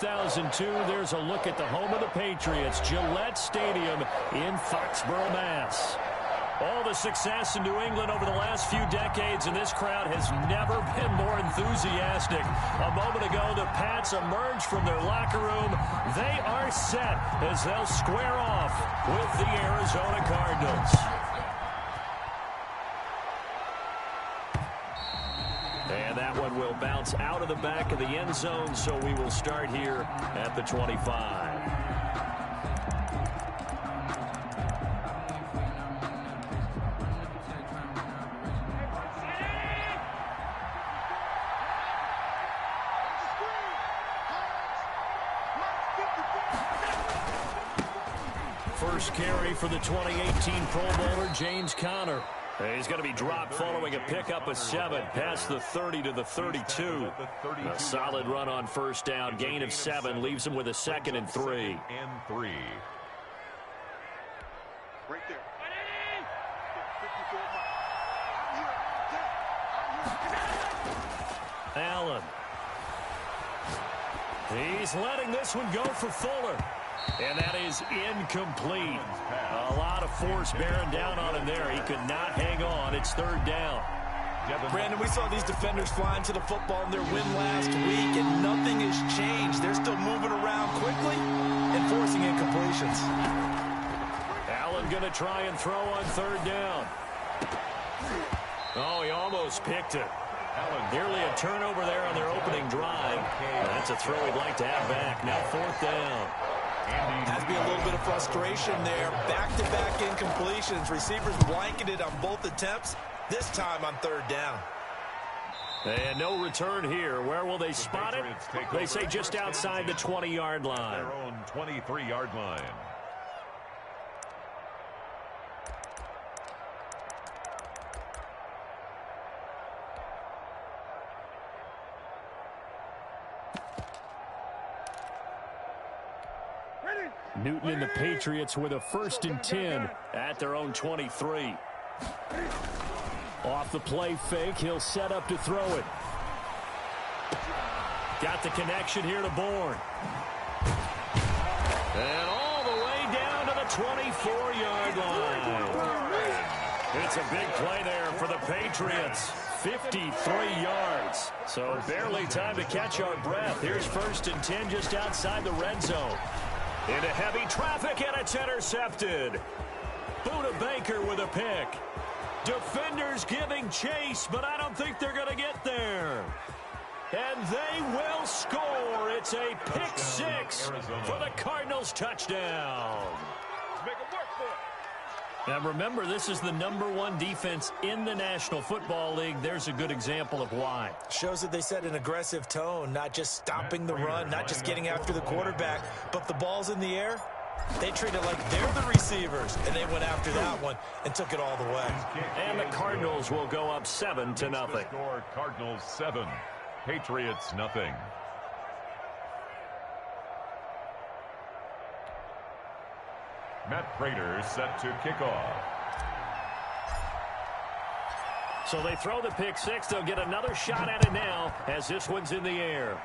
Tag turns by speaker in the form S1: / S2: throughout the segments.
S1: 2002, there's a look at the home of the Patriots, Gillette Stadium in Foxborough, Mass. All the success in New England over the last few decades, and this crowd has never been more enthusiastic. A moment ago, the Pats emerged from their locker room. They are set as they'll square off with the Arizona Cardinals. And that one will bounce out of the back of the end zone, so we will start here at the 25. First carry for the 2018 Pro Bowler, James Conner. He's going to be dropped following a pickup of 7 past the 30 to the 32. A solid run on first down. Gain of 7 leaves him with a 2nd and 3.
S2: Right there.
S1: Allen. He's letting this one go for Fuller. And that is incomplete. A lot of force bearing down on him there. He could not hang on. It's 3rd down.
S3: Brandon, we saw these defenders flying to the football in their win last week, and nothing has changed. They're still moving around quickly and forcing incompletions.
S1: Allen going to try and throw on 3rd down. Oh, he almost picked it. Nearly a turnover there on their opening drive. That's a throw he'd like to have back. Now 4th down.
S3: Has to be a little bit of frustration there. Back-to-back incompletions. Receivers blanketed on both attempts, this time on 3rd down.
S1: And no return here. Where will they spot it? They say just outside the 20-yard line.
S4: Their own 23-yard line.
S1: Newton and the Patriots with a 1st and 10 at their own 23. Off the play fake, he'll set up to throw it. Got the connection here to Bourne. And all the way down to the 24-yard line. It's a big play there for the Patriots. 53 yards. So barely time to catch our breath. Here's 1st and 10 just outside the red zone. Into heavy traffic, and it's intercepted. Buda Baker with a pick. Defenders giving chase, but I don't think they're going to get there. And they will score. It's a pick 6 for the Cardinals touchdown.
S4: Make it work for it.
S1: Now remember, this is the #1 defense in the National Football League. There's a good example of why.
S3: Shows that they set an aggressive tone, not just stopping the run, not just getting after the quarterback, but the ball's in the air. They treat it like they're the receivers, and they went after that one and took it all the way.
S1: And the Cardinals will go up 7-0.
S4: Score Cardinals 7, Patriots nothing. Matt Prater set to kick off.
S1: So they throw the pick 6. They'll get another shot at it now as this one's in the air.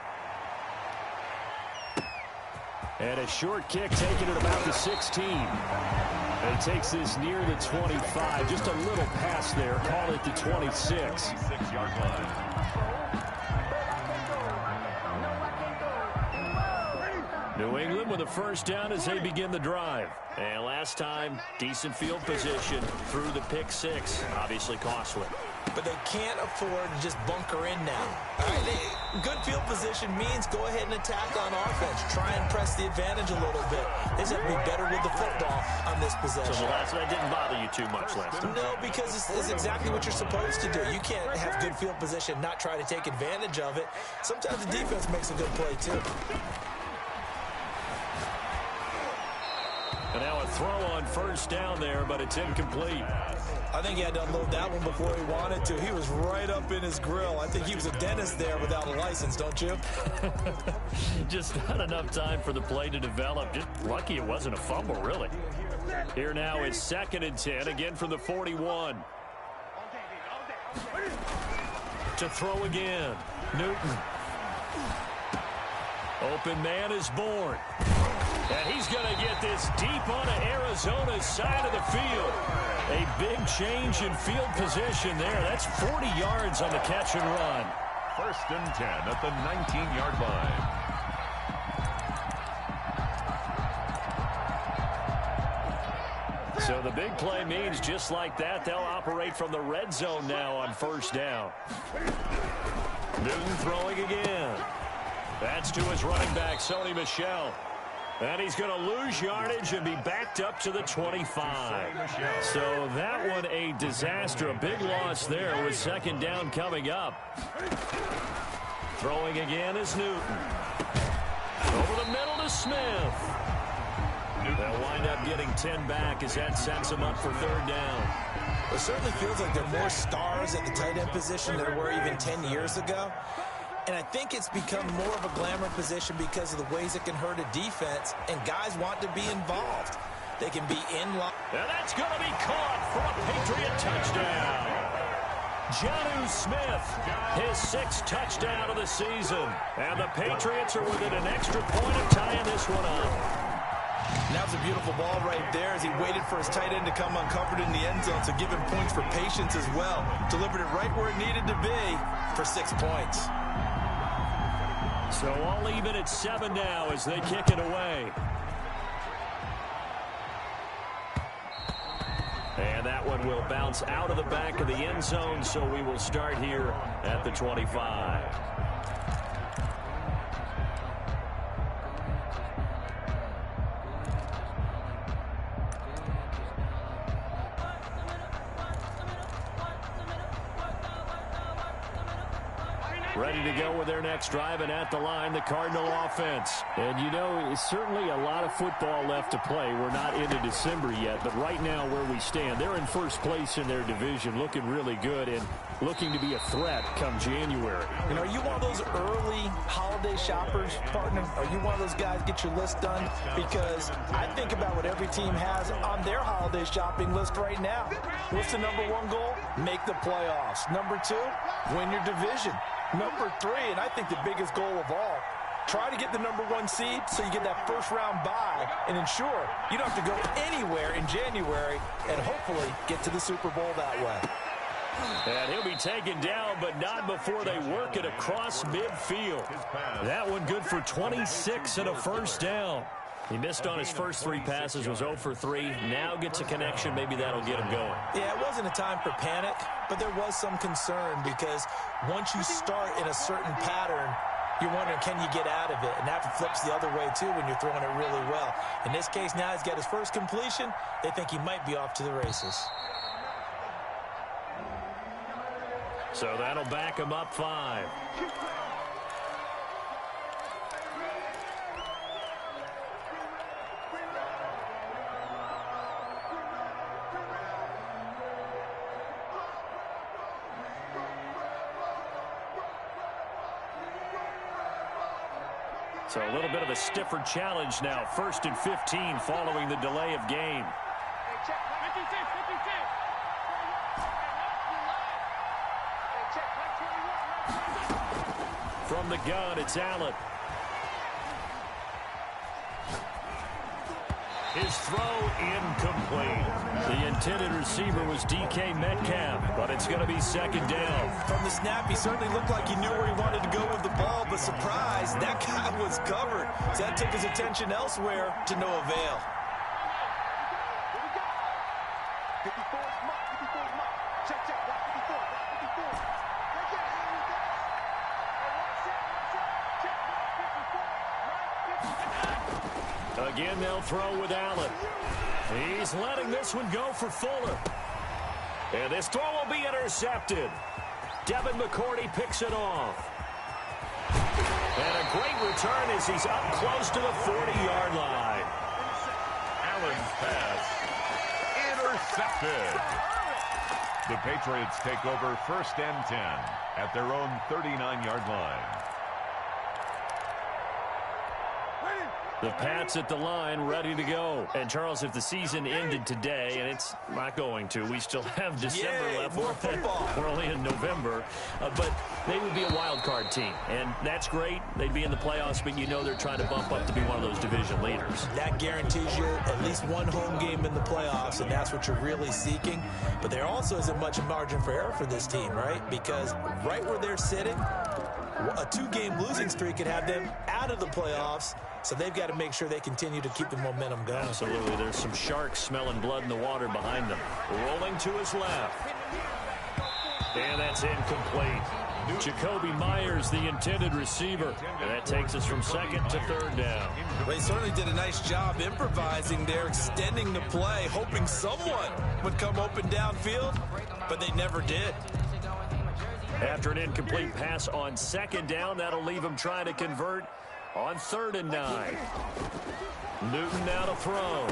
S1: And a short kick taken at about the 16. And it takes this near the 25. Just a little pass there. Call it the 26.
S4: 6-yard line.
S1: New England with a 1st down as they begin the drive. And last time, decent field position through the pick 6. Obviously costly.
S3: But they can't afford to just bunker in now. All right, good field position means go ahead and attack on offense. Try and press the advantage a little bit. They just have to be better with the football on this possession.
S1: So that didn't bother you too much last time.
S3: No, because it's exactly what you're supposed to do. You can't have good field position, not try to take advantage of it. Sometimes the defense makes a good play, too.
S1: And now a throw on 1st down there, but it's incomplete.
S3: I think he had to unload that one before he wanted to. He was right up in his grill. I think he was a dentist there without a license, don't you?
S1: Just not enough time for the play to develop. Just lucky it wasn't a fumble, really. Here now is 2nd and 10, again from the 41. To throw again. Newton. Open man is born. And he's going to get this deep onto Arizona's side of the field. A big change in field position there. That's 40 yards on the catch and run.
S4: 1st and 10 at the 19-yard line.
S1: So the big play means just like that, they'll operate from the red zone now on 1st down. Newton throwing again. That's to his running back, Sony Michel. And he's going to lose yardage and be backed up to the 25. So that one a disaster. A big loss there with 2nd down coming up. Throwing again is Newton. Over the middle to Smith. They'll wind up getting 10 back as that sets them up for 3rd down.
S3: It certainly feels like there are more stars at the tight end position than there were even 10 years ago. And I think it's become more of a glamour position because of the ways it can hurt a defense, and guys want to be involved. They can be in line.
S1: And that's going to be caught for a Patriot touchdown. Jonnu Smith, his 6th touchdown of the season. And the Patriots are within an extra point of tying this one up.
S3: And that was a beautiful ball right there as he waited for his tight end to come uncovered in the end zone, so give him points for patience as well. Delivered it right where it needed to be for 6 points.
S1: So all even at 7 now as they kick it away. And that one will bounce out of the back of the end zone, so we will start here at the 25. Ready to go with their next drive, and at the line, the Cardinal offense. And, you know, it's certainly a lot of football left to play. We're not into December yet, but right now where we stand, they're in 1st place in their division, looking really good and looking to be a threat come January.
S3: And are you one of those early holiday shoppers, partner? Are you one of those guys get your list done? Because I think about what every team has on their holiday shopping list right now. What's the number 1 goal? Make the playoffs. Number 2, win your division. Number 3, and I think the biggest goal of all, try to get the number 1 seed so you get that 1st round bye and ensure you don't have to go anywhere in January and hopefully get to the Super Bowl that way.
S1: And he'll be taken down, but not before they work it across midfield. That one good for 26 and a 1st down. He missed on his first 3 passes, was 0 for 3. Now gets a connection. Maybe that'll get him going.
S3: Yeah, it wasn't a time for panic, but there was some concern because once you start in a certain pattern, you're wondering, can you get out of it? And that flips the other way, too, when you're throwing it really well. In this case, now he's got his first completion. They think he might be off to the races.
S1: So that'll back him up 5. So a little bit of a stiffer challenge now. 1st and 15 following the delay of game. From the gun, it's Allen. His throw incomplete. The intended receiver was DK Metcalf, but it's going to be 2nd down.
S3: From the snap, he certainly looked like he knew where he wanted to go with the ball, but surprise, that guy was covered. So that took his attention elsewhere to no avail.
S1: Again, they'll throw with Allen. He's letting this one go for Fuller. And this throw will be intercepted. Devin McCourty picks it off. And a great return as he's up close to the 40-yard line.
S4: Allen's pass intercepted. The Patriots take over 1st and 10 at their own 39-yard line.
S1: The Pats at the line, ready to go. And, Charles, if the season ended today, and it's not going to, we still have December left.
S3: More football.
S1: We're only in November. But they would be a wild card team. And that's great. They'd be in the playoffs, but you know they're trying to bump up to be one of those division leaders.
S3: That guarantees you at least one home game in the playoffs, and that's what you're really seeking. But there also isn't much margin for error for this team, right? Because right where they're sitting, a 2-game losing streak could have them out of the playoffs. So they've got to make sure they continue to keep the momentum going.
S1: Absolutely. There's some sharks smelling blood in the water behind them. Rolling to his left. And that's incomplete. Jacoby Myers, the intended receiver. And that takes us from second to third down.
S3: Well, he certainly did a nice job improvising there, extending the play, hoping someone would come open downfield, but they never did.
S1: After an incomplete pass on second down, that'll leave him trying to convert on 3rd and 9. Newton now to throw.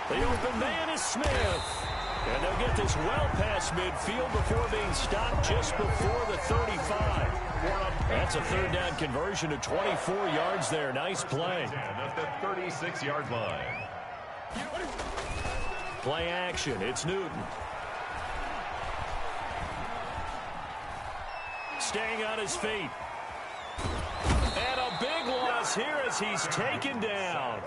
S1: The open man is Smith. And they'll get this well past midfield before being stopped just before the 35. That's a 3rd down conversion of 24 yards there. Nice play.
S4: At the 36-yard line.
S1: Play action. It's Newton. Staying on his feet. And a big loss here as he's taken down.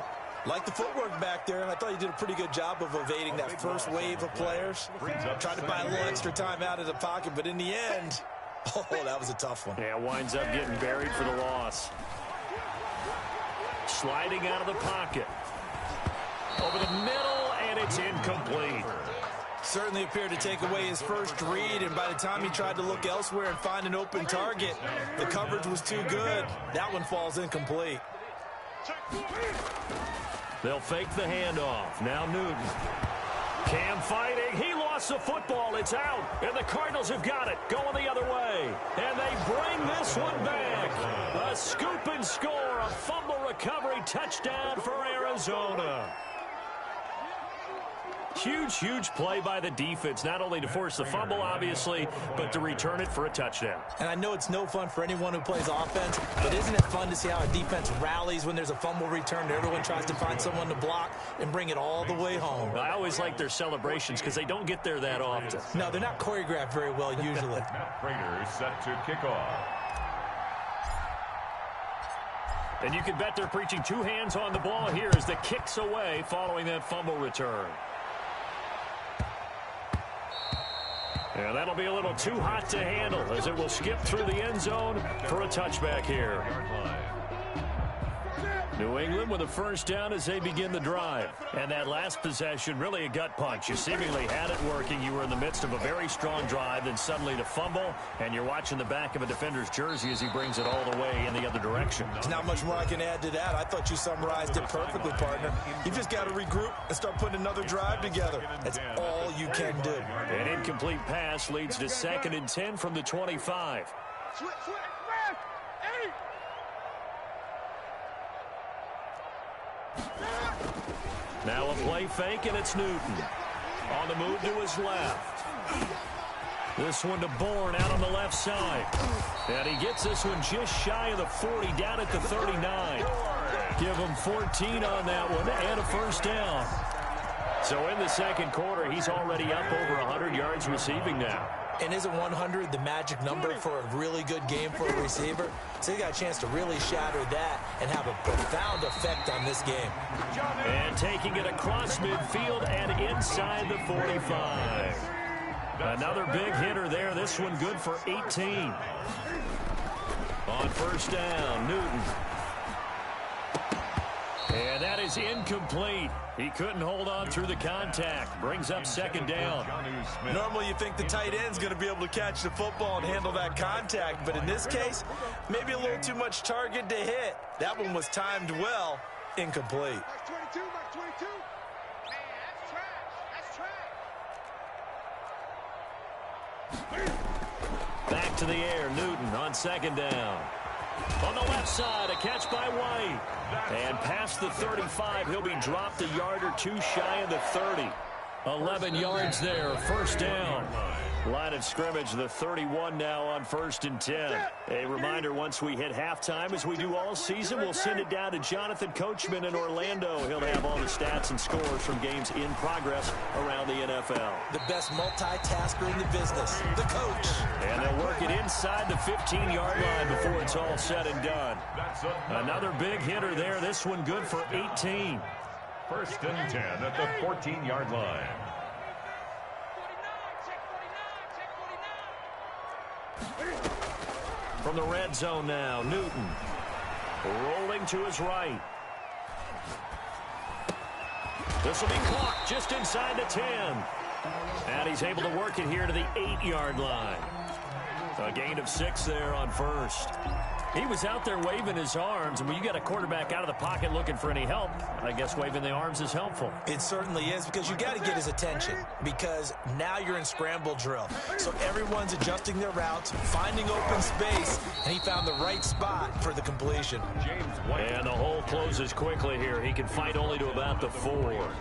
S3: Like the footwork back there, and I thought he did a pretty good job of evading that first wave of players. Tried to buy a little extra time out of the pocket, but in the end, oh, that was a tough one.
S1: Yeah, winds up getting buried for the loss. Sliding out of the pocket. Over the middle, and it's incomplete.
S3: Certainly appeared to take away his first read, and by the time he tried to look elsewhere and find an open target, the coverage was too good. That one falls incomplete.
S1: They'll fake the handoff. Now Newton. Cam fighting. He lost the football. It's out. And the Cardinals have got it. Going the other way. And they bring this one back. A scoop and score. A fumble recovery touchdown for Arizona. Huge, huge play by the defense, not only to force the fumble, obviously, but to return it for a touchdown.
S3: And I know it's no fun for anyone who plays offense, but isn't it fun to see how a defense rallies when there's a fumble return? Everyone tries to find someone to block and bring it all the way home.
S1: I always like their celebrations because they don't get there that often.
S3: No, they're not choreographed very well usually.
S4: Raiders set to kick off.
S1: And you can bet they're preaching 2 hands on the ball here as the kick's away following that fumble return. And that'll be a little too hot to handle as it will skip through the end zone for a touchback here. New England with a first down as they begin the drive. And that last possession, really a gut punch. You seemingly had it working. You were in the midst of a very strong drive, then suddenly to fumble, and you're watching the back of a defender's jersey as he brings it all the way in the other direction.
S3: There's not much more I can add to that. I thought you summarized it perfectly, partner. You just got to regroup and start putting another drive together. That's all you can do.
S1: An incomplete pass leads to 2nd and 10 from the 25. Now a play fake, and it's Newton. On the move to his left. This one to Bourne out on the left side. And he gets this one just shy of the 40, down at the 39. Give him 14 on that one, and a first down. So in the second quarter, he's already up over 100 yards receiving now.
S3: And isn't 100 the magic number for a really good game for a receiver? So he got a chance to really shatter that and have a profound effect on this game.
S1: And taking it across midfield and inside the 45. Another big hitter there. This one good for 18. On first down, Newton. And that is incomplete. He couldn't hold on through the contact. Brings up 2nd down.
S3: Normally you think the tight end's going to be able to catch the football and handle that contact, but in this case, maybe a little too much target to hit. That one was timed well, incomplete.
S2: Mark 22, Mark 22. Man, that's trash.
S1: Back to the air, Newton on 2nd down. On the left side, a catch by White. And past the 35, he'll be dropped a yard or two shy of the 30. 11 yards there, first down. Line of scrimmage, the 31 now on 1st and 10. A reminder, once we hit halftime, as we do all season, we'll send it down to Jonathan Coachman in Orlando. He'll have all the stats and scores from games in progress around the NFL.
S3: The best multitasker in the business, the coach.
S1: And they'll work it inside the 15-yard line before it's all said and done. Another big hitter there. This one good for 18.
S4: 1st and 10 at the 14-yard line.
S1: From the red zone now, Newton rolling to his right. This will be caught just inside the 10. And he's able to work it here to the 8-yard line. A gain of 6 there on 1st. He was out there waving his arms, and when you got a quarterback out of the pocket looking for any help, I guess waving the arms is helpful.
S3: It certainly is, because you got to get his attention, because now you're in scramble drill. So everyone's adjusting their routes, finding open space, and he found the right spot for the completion.
S1: And the hole closes quickly here. He can fight only to about the 4.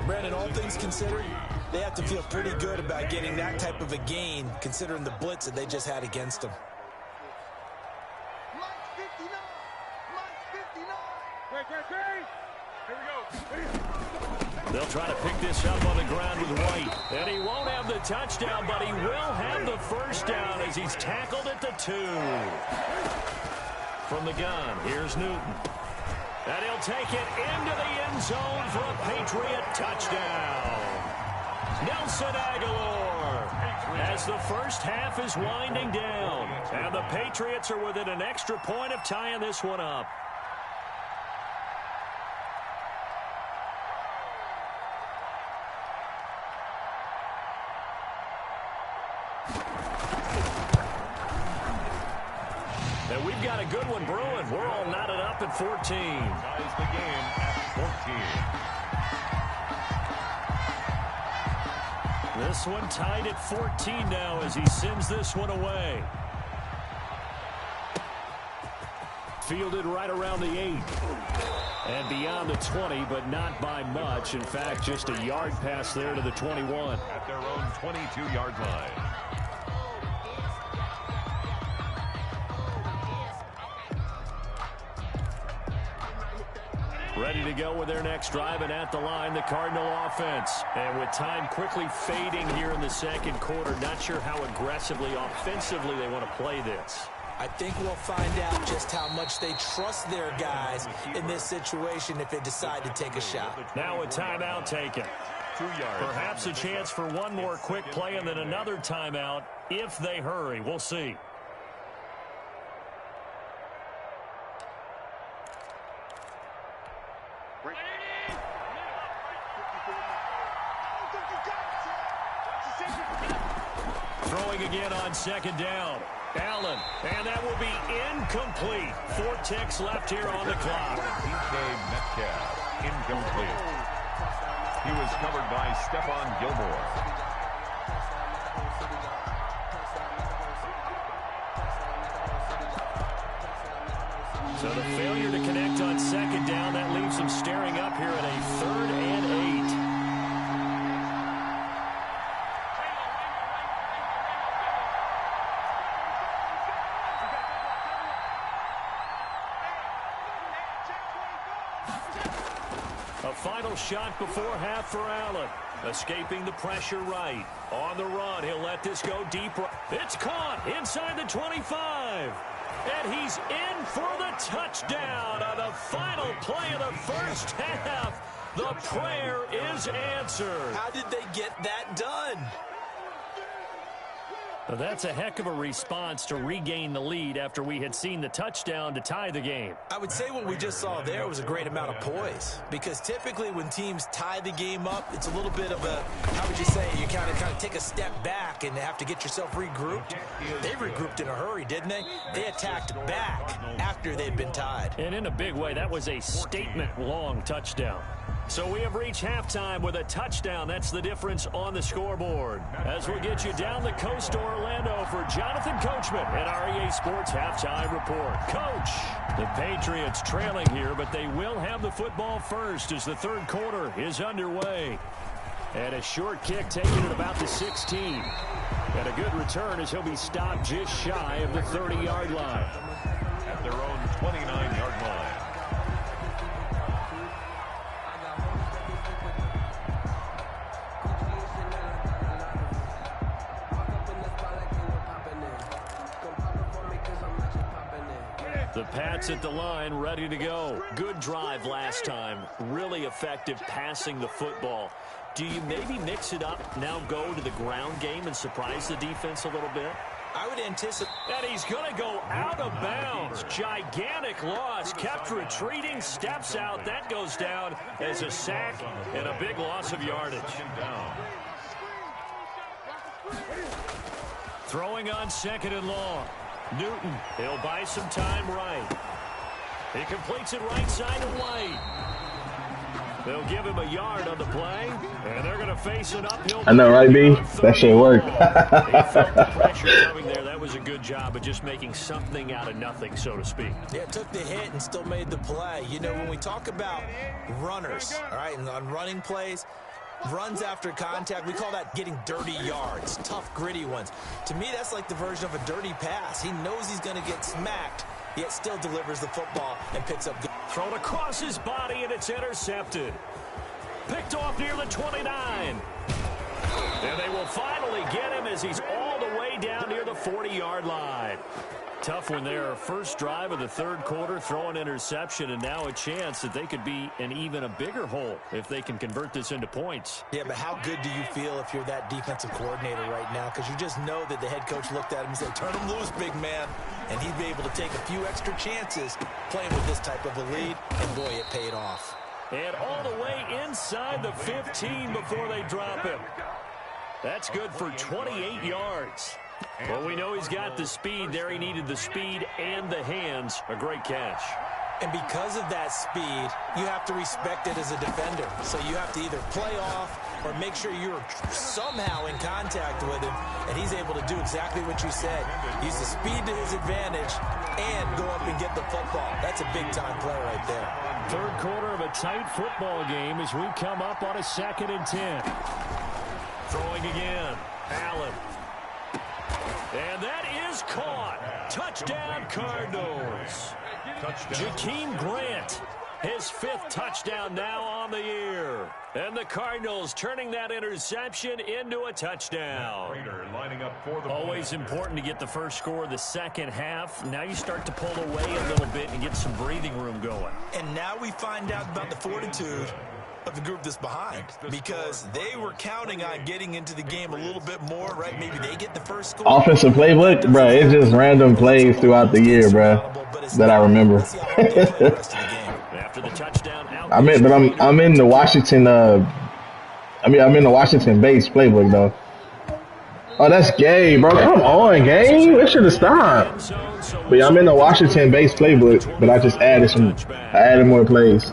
S3: Brandon, all things considered, they have to feel pretty good about getting that type of a gain, considering the blitz that they just had against them.
S1: They'll try to pick this up on the ground with White. And he won't have the touchdown, but he will have the first down as he's tackled at the 2. From the gun, here's Newton. And he'll take it into the end zone for a Patriot touchdown. Nelson Aguilar, as the first half is winding down. And the Patriots are within an extra point of tying this one up. And we've got a good one brewing. We're all knotted up at 14.
S4: Ties the game at 14.
S1: This one tied at 14 now as he sends this one away. Fielded right around the 8. And beyond the 20, but not by much. In fact, just a yard pass there to the 21.
S4: At their own 22-yard line.
S1: Ready to go with their next drive, and at the line, the Cardinal offense. And with time quickly fading here in the second quarter, not sure how aggressively, offensively they want to play this.
S3: I think we'll find out just how much they trust their guys in this situation if they decide to take a shot.
S1: Now a timeout taken.
S4: 2 yards.
S1: Perhaps a chance for one more quick play and then another timeout if they hurry. We'll see. Throwing again on second down. Allen, and that will be incomplete. 4 ticks left here on the clock.
S4: DK Metcalf, incomplete. He was covered by Stephon Gilmore.
S1: So the failure to connect on second down, that leaves them staring up here at a 3rd and 8. A final shot before half for Allen. Escaping the pressure right. On the run, he'll let this go deep. It's caught inside the 25. And he's in for the touchdown on the final play of the first half. The prayer is answered.
S3: How did they get that done?
S1: Well, that's a heck of a response to regain the lead after we had seen the touchdown to tie the game.
S3: I would say what we just saw there was a great amount of poise, because typically when teams tie the game up, it's a little bit of a, how would you say, you kind of take a step back and have to get yourself regrouped. They regrouped in a hurry, didn't they? They attacked back after they'd been tied.
S1: And in a big way, that was a statement-long touchdown. So we have reached halftime with a touchdown. That's the difference on the scoreboard. As we get you down the coast to Orlando for Jonathan Coachman at our EA Sports Halftime Report. Coach, the Patriots trailing here, but they will have the football first as the third quarter is underway. And a short kick taken at about the 16. And a good return as he'll be stopped just shy of the 30-yard line.
S4: At their own 29-yard line.
S1: The Pats at the line, ready to go. Good drive last time. Really effective passing the football. Do you maybe mix it up, now go to the ground game and surprise the defense a little bit?
S3: I would anticipate.
S1: And he's going to go out of bounds. Gigantic loss. Kept retreating. Steps out. That goes down as a sack and a big loss of yardage. Throwing on 2nd and long. Newton, he'll buy some time right. He completes it right side of White. They'll give him a yard on the play, and they're going to face an uphill.
S5: I know, right, B? That shit worked.
S1: He felt the pressure coming there. That was a good job of just making something out of nothing, so to speak.
S3: Yeah, took the hit and still made the play. You know, when we talk about runners, all right, and on running plays, runs after contact, we call that getting dirty yards, tough, gritty ones. To me, that's like the version of a dirty pass. He knows he's going to get smacked, yet still delivers the football and picks up good.
S1: Thrown across his body, and it's intercepted. Picked off near the 29. And they will finally get him as he's all the way down near the 40-yard line. Tough one there. First drive of the third quarter, throw an interception, and now a chance that they could be in even a bigger hole if they can convert this into points.
S3: Yeah, but how good do you feel if you're that defensive coordinator right now? Because you just know that the head coach looked at him and said, turn him loose, big man. And he'd be able to take a few extra chances playing with this type of a lead, and boy, it paid off.
S1: And all the way inside the 15 before they drop him. That's good for 28 yards. Well, we know he's got the speed there. He needed the speed and the hands. A great catch.
S3: And because of that speed, you have to respect it as a defender. So you have to either play off or make sure you're somehow in contact with him, and he's able to do exactly what you said. Use the speed to his advantage and go up and get the football. That's a big-time play right there.
S1: Third quarter of a tight football game as we come up on a 2nd and 10. Throwing again. Allen. And that is caught. Touchdown, Cardinals. Jakeem Grant, his 5th touchdown now on the year. And the Cardinals turning that interception into a touchdown. Always important to get the first score of the second half. Now you start to pull away a little bit and get some breathing room going.
S3: And now we find out about the fortitude of the group that's behind, because they were counting on getting into the game a little bit more, right? Maybe they get the first score.
S5: Offensive playbook, bro, it's just random plays throughout the year, bro, that I remember.
S1: After the touchdown,
S5: I'm in the Washington I'm in the Washington base playbook though. Oh, that's gay, bro. Come on, gay. We should have stopped. But yeah, I'm in the Washington base playbook, but I just added more plays.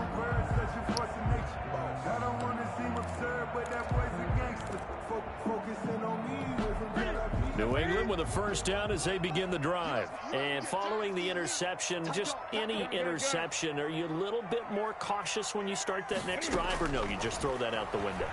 S1: New England with a first down as they begin the drive. And following the interception, just any interception, are you a little bit more cautious when you start that next drive, or no, you just throw that out the window?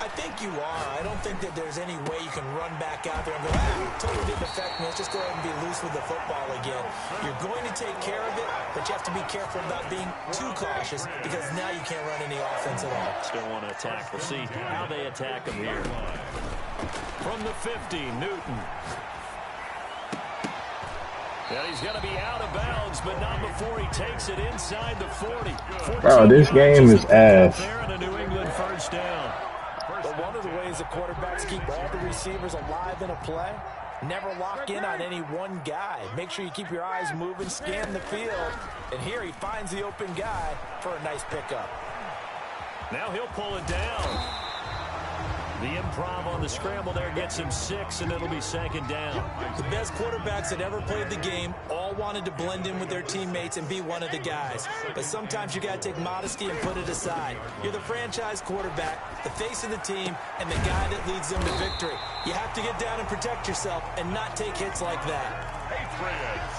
S3: I think you are. I don't think that there's any way you can run back out there and go, totally didn't affect me. Let's just go ahead and be loose with the football again. You're going to take care of it, but you have to be careful about being too cautious, because now you can't run any offense at all.
S1: Still want to attack. We'll see how they attack them here. From the 50, Newton. And he's going to be out of bounds, but not before he takes it inside the 40.
S5: Bro, this game is ass.
S1: And a New England first down.
S3: But one of the ways the quarterbacks keep all the receivers alive in a play, never lock in on any one guy. Make sure you keep your eyes moving, scan the field, and here he finds the open guy for a nice pickup.
S1: Now he'll pull it down. The improv on the scramble there gets him 6, and it'll be second down.
S3: The best quarterbacks that ever played the game all wanted to blend in with their teammates and be one of the guys. But sometimes you got to take modesty and put it aside. You're the franchise quarterback, the face of the team, and the guy that leads them to victory. You have to get down and protect yourself and not take hits like that.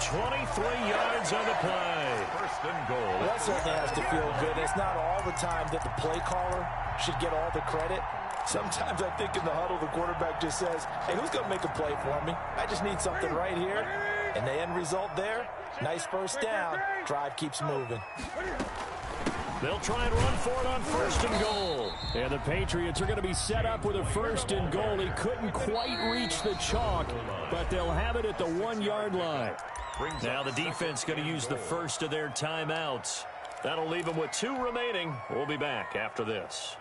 S1: 23 yards on the play.
S4: First and goal.
S3: That certainly has to feel good. It's not all the time that the play caller should get all the credit. Sometimes I think in the huddle, the quarterback just says, hey, who's going to make a play for me? I just need something right here. And the end result there, nice first down. Drive keeps moving.
S1: They'll try and run for it on 1st and goal. And the Patriots are going to be set up with a 1st and goal. He couldn't quite reach the chalk, but they'll have it at the 1-yard line. Now the defense going to use the first of their timeouts. That'll leave them with 2 remaining. We'll be back after this.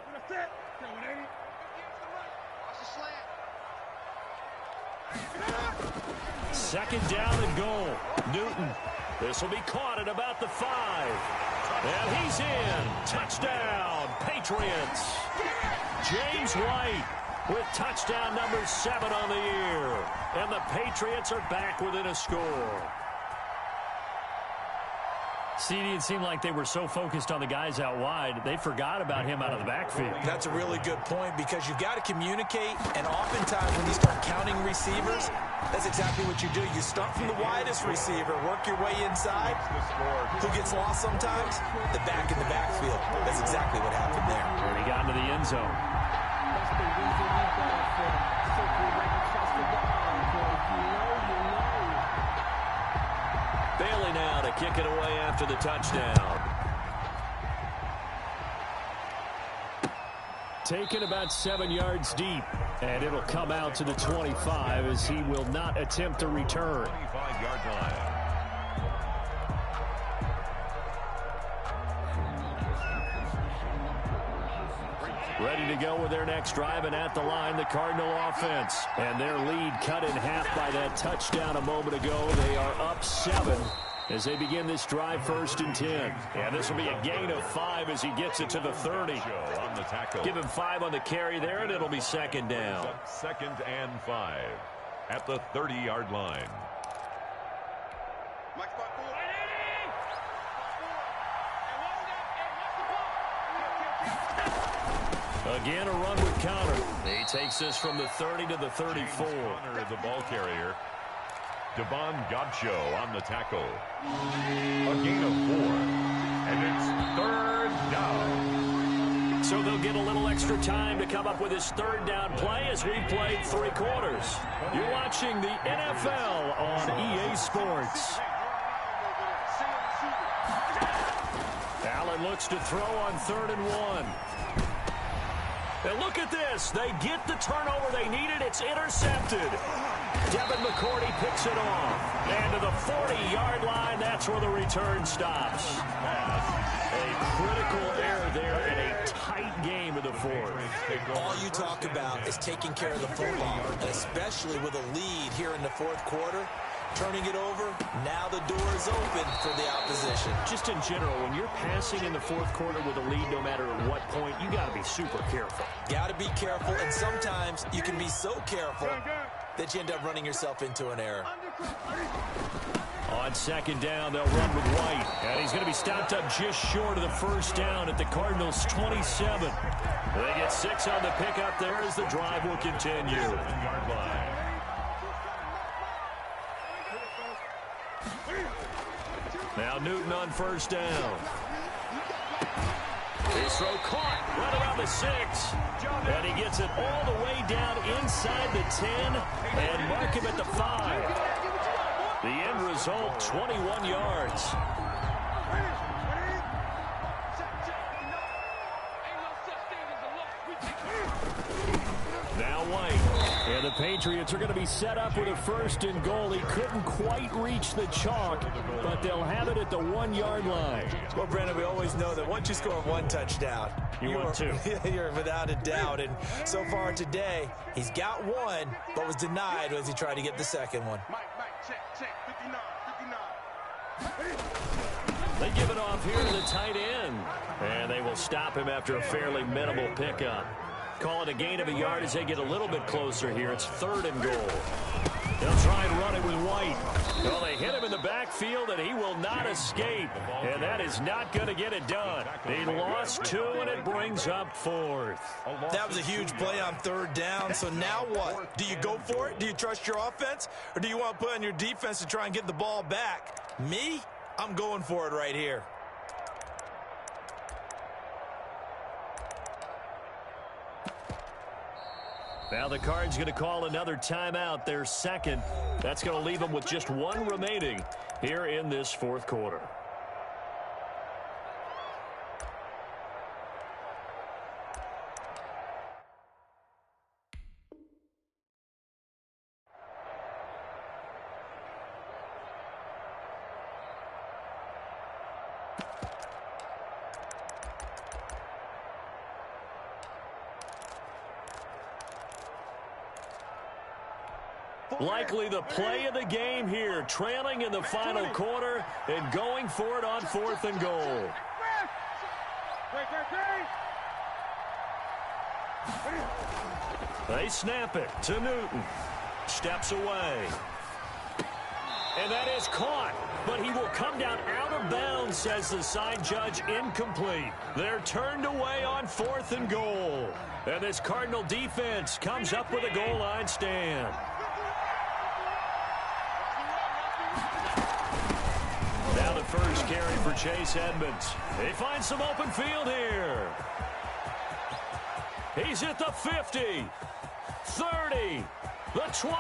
S1: Second down and goal. Newton. This will be caught at about the 5. And he's in. Touchdown, Patriots. James White with touchdown number 7 on the year. And the Patriots are back within a score. CD, it seemed like they were so focused on the guys out wide, they forgot about him out of the backfield.
S3: That's a really good point because you got to communicate, and oftentimes when you start counting receivers, that's exactly what you do. You start from the widest receiver, work your way inside. Who gets lost sometimes? The back in the backfield. That's exactly what happened there.
S1: And he got into the end zone. Bailey now to kick it away after the touchdown. Taken about 7 yards deep, and it'll come out to the 25 as he will not attempt to return.
S4: 25-yard line.
S1: Ready to go with their next drive, and at the line, the Cardinal offense. And their lead cut in half by that touchdown a moment ago. They are up 7 as they begin this drive 1st and 10. And this will be a gain of 5 as he gets it to the 30.
S4: On the tackle.
S1: Give him 5 on the carry there, and it'll be 2nd down.
S4: 2nd and 5 at the 30-yard line.
S1: Again, a run with Connor. He takes this from the 30 to the 34.
S4: Connor, the ball carrier. Devon Godcho on the tackle. A gain of 4. And it's 3rd down.
S1: So they'll get a little extra time to come up with his 3rd down play as we played 3 quarters. You're watching the NFL on EA Sports. Allen looks to throw on 3rd and 1. And look at this. They get the turnover they needed. It's intercepted. Devin McCourty picks it off. And to the 40-yard line, that's where the return stops. A critical error there in a tight game of the 4th.
S3: All you talk about is taking care of the football, and especially with a lead here in the 4th quarter. Turning it over, now the door is open for the opposition.
S1: Just in general, when you're passing in the 4th quarter with a lead, no matter at what point, you got to be super careful.
S3: Got to be careful, and sometimes you can be so careful that you end up running yourself into an error.
S1: On 2nd down, they'll run with White, and he's going to be stopped up just short of the 1st down at the Cardinals' 27. They get 6 on the pickup there as the drive will continue.
S4: 7-yard line.
S1: Now Newton on 1st down. His throw caught right around the 6. And he gets it all the way down inside the 10 and mark him at the 5. The end result, 21 yards. Now White. And the Patriots are going to be set up with a 1st and goal. He couldn't quite reach the chalk, but they'll have it at the 1-yard line.
S3: Well, Brandon, we always know that once you score 1 touchdown,
S1: You want 2.
S3: You're without a doubt. And so far today, he's got 1, but was denied as he tried to get the 2nd one.
S2: Check, 59.
S1: They give it off here to the tight end. And they will stop him after a fairly minimal pickup. Call it a gain of a yard as they get a little bit closer here. It's 3rd and goal. They'll try and run it with White. Well, they hit him in the backfield, and he will not escape. And that is not going to get it done. He lost 2, and it brings up 4th.
S3: That was a huge play on 3rd down. So now what? Do you go for it? Do you trust your offense? Or do you want to put on your defense to try and get the ball back? Me? I'm going for it right here.
S1: Now the Cards going to call another timeout, their second. That's going to leave them with just one remaining here in this fourth quarter. Likely the play of the game here, trailing in the final quarter and going for it on 4th and goal. They snap it to Newton. Steps away. And that is caught, but he will come down out of bounds, says the side judge, incomplete. They're turned away on 4th and goal. And this Cardinal defense comes up with a goal line stand. Now the first carry for Chase Edmonds. They find some open field here. He's at the 50, 30, the 20,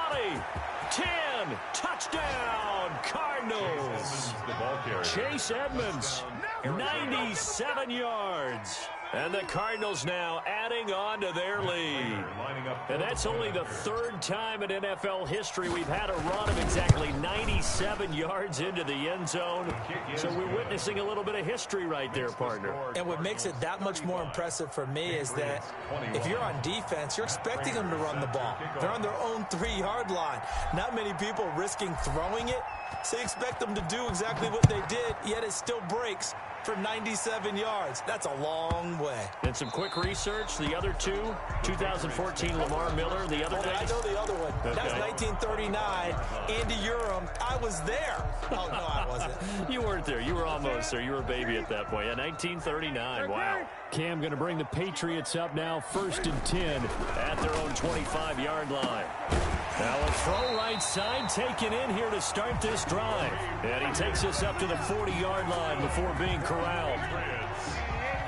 S1: 10, touchdown, Cardinals. Chase Edmonds, 97 yards. And the Cardinals now adding on to their lead. And that's only the third time in NFL history we've had a run of exactly 97 yards into the end zone. So we're witnessing a little bit of history right there, partner.
S3: And what makes it that much more impressive for me is that if you're on defense, you're expecting them to run the ball. They're on their own 3-yard line. Not many people risking throwing it. So you expect them to do exactly what they did, yet it still breaks for 97 yards. That's a long way.
S1: And some quick research. The other two, 2014 Lamar Miller. The other
S3: I know the other one. Okay. That was 1939. Andy Urim. I was there. Oh, no, I wasn't.
S1: You weren't there. You were almost there. You were a baby at that point. Yeah, 1939. Wow. Cam going to bring the Patriots up now, 1st and 10 at their own 25-yard line. Now a throw right side taken in here to start this drive. And he takes us up to the 40-yard line before being corralled.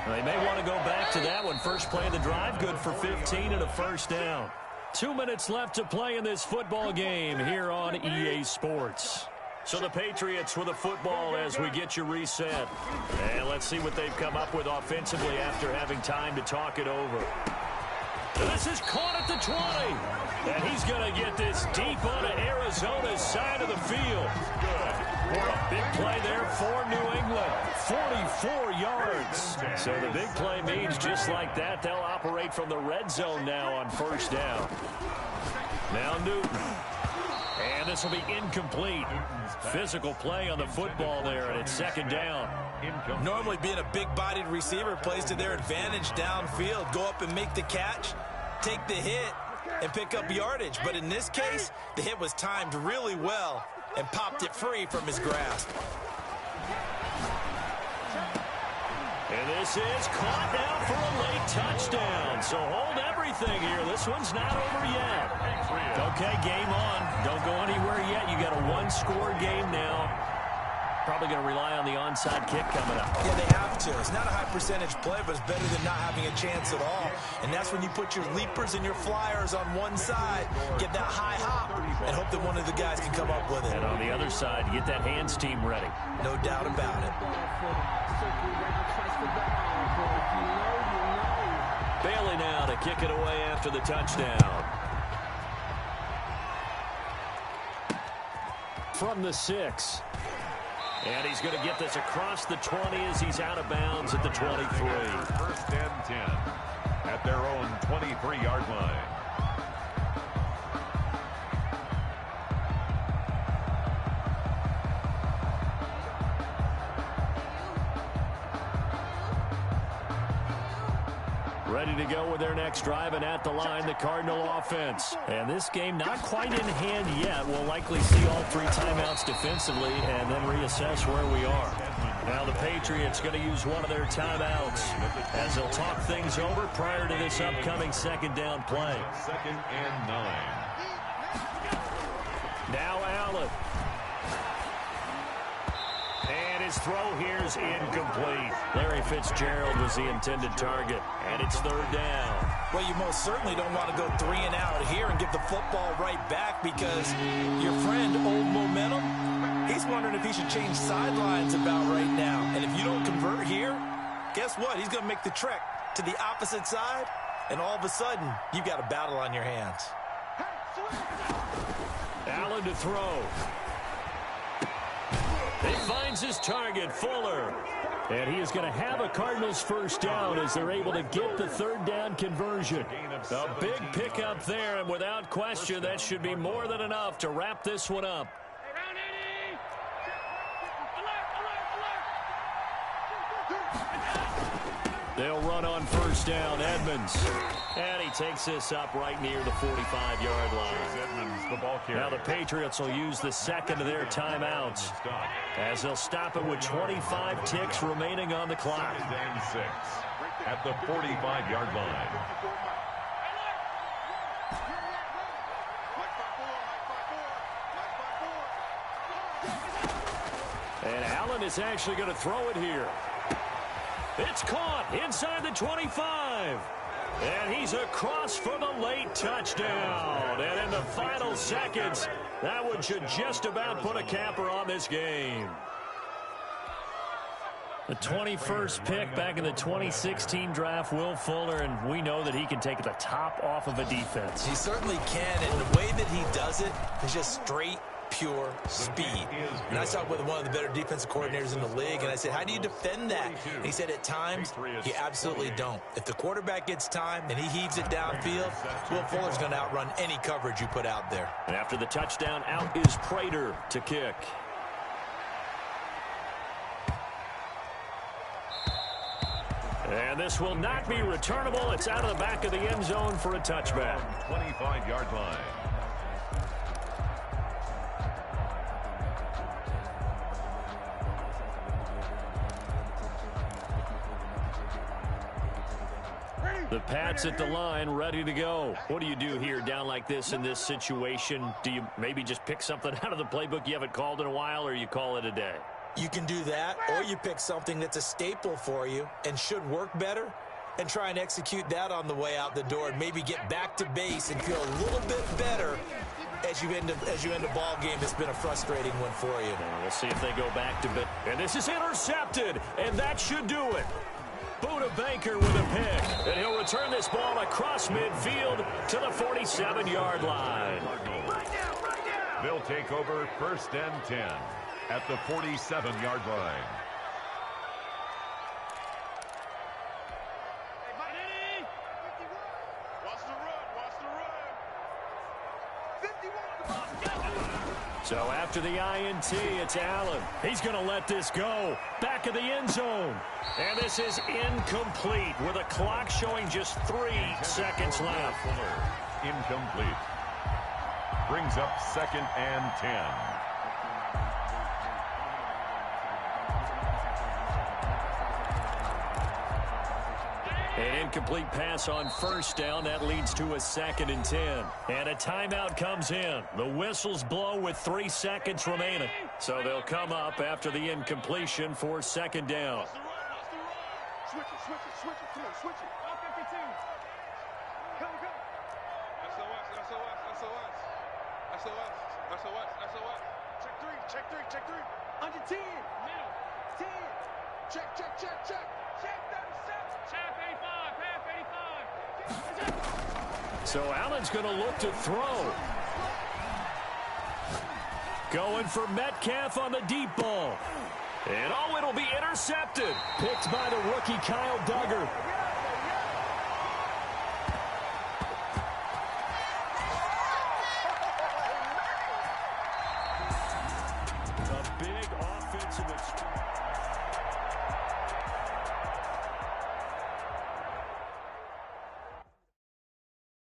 S1: They may want to go back to that one. First play of the drive, good for 15 and a first down. 2 minutes left to play in this football game here on EA Sports. So the Patriots with a football as we get you reset. And let's see what they've come up with offensively after having time to talk it over. This is caught at the 20. And he's going to get this deep onto Arizona's side of the field. Big play there for New England. 44 yards. So the big play means just like that, they'll operate from the red zone now on first down. Now Newton. And this will be incomplete. Physical play on the football there, and it's second down.
S3: Normally being a big-bodied receiver plays to their advantage downfield. Go up and make the catch, take the hit, and pick up yardage. But in this case, the hit was timed really well and popped it free from his grasp.
S1: And this is caught now for a late touchdown. So hold everything here. This one's not over yet. Okay, game on. Don't go anywhere yet. You got a one-score game now. Probably going to rely on the onside kick coming up.
S3: Yeah, they have to. It's not a high-percentage play, but it's better than not having a chance at all. And that's when you put your leapers and your flyers on one side, get that high hop, and hope that one of the guys can come up with it.
S1: And on the other side, get that hands team ready.
S3: No doubt about it.
S1: Bailey now to kick it away after the touchdown. From the 6. And he's going to get this across the 20 as he's out of bounds at the 23.
S4: 1st and 10 at their own 23-yard line.
S1: Ready to go with their next drive, and at the line, the Cardinal offense. And this game not quite in hand yet. We'll likely see all 3 timeouts defensively and then reassess where we are. Now the Patriots going to use one of their timeouts as they'll talk things over prior to this upcoming second down play.
S4: 2nd and 9.
S1: Now Allen. And his throw here's incomplete. Larry Fitzgerald was the intended target, and it's third down.
S3: Well, you most certainly don't want to go 3 and out here and give the football right back because your friend, Old Momentum, he's wondering if he should change sidelines about right now. And if you don't convert here, guess what? He's going to make the trek to the opposite side, and all of a sudden, you've got a battle on your hands.
S1: Allen to throw. He finds his target, Fuller. And he is going to have a Cardinals first down as they're able to get the third down conversion. A big pickup there, and without question, that should be more than enough to wrap this one up. They'll run on first down, Edmonds. And he takes this up right near the 45-yard line.
S4: Edmonds, the ball carrier.
S1: Now the Patriots will use the second of their timeouts as they'll stop it with 25 ticks remaining on the clock.
S4: 6 at the 45-yard line.
S1: And Allen is actually going to throw it here. It's caught inside the 25. And he's across for the late touchdown. And in the final seconds, that one should just about put a capper on this game. The 21st pick back in the 2016 draft, Will Fuller, and we know that he can take the top off of a defense.
S3: He certainly can, and the way that he does it is just straight, pure speed. And I talked with one of the better defensive coordinators in the league, and I said, how do you defend that? And he said, at times, you absolutely don't. If the quarterback gets time and he heaves it downfield, Will Fuller's going to outrun any coverage you put out there.
S1: And after the touchdown, out is Prater to kick. And this will not be returnable. It's out of the back of the end zone for a touchback.
S4: 25-yard line.
S1: The Pats at the line, ready to go. What do you do here down like this in this situation? Do you maybe just pick something out of the playbook you haven't called in a while, or you call it a day?
S3: You can do that, or you pick something that's a staple for you and should work better and try and execute that on the way out the door and maybe get back to base and feel a little bit better as you end a ball game. It's been a frustrating one for you.
S1: And we'll see if they go back to bit. And this is intercepted, and that should do it. Buda Baker with a pick, and he'll return this ball across midfield to the 47-yard line.
S4: They'll take over first and 10 at the 47-yard line. So after the INT, it's Allen. He's going to let this go. Back of the end zone. And this is incomplete with a clock showing just 3 seconds left. Incomplete. Brings up second and 10.
S1: An incomplete pass on first down. That leads to a 2nd and 10. And a timeout comes in. The whistles blow with 3 seconds remaining. So they'll come up after the incompletion for 2nd down.
S2: Switch it. Come on, switch it. 52. Come. SOS. Check 3. Under 10. Middle. 10. Check. Check 37.
S1: So Allen's going to look to throw. Going for Metcalf on the deep ball. And it'll be intercepted. Picked by the rookie Kyle Duggar.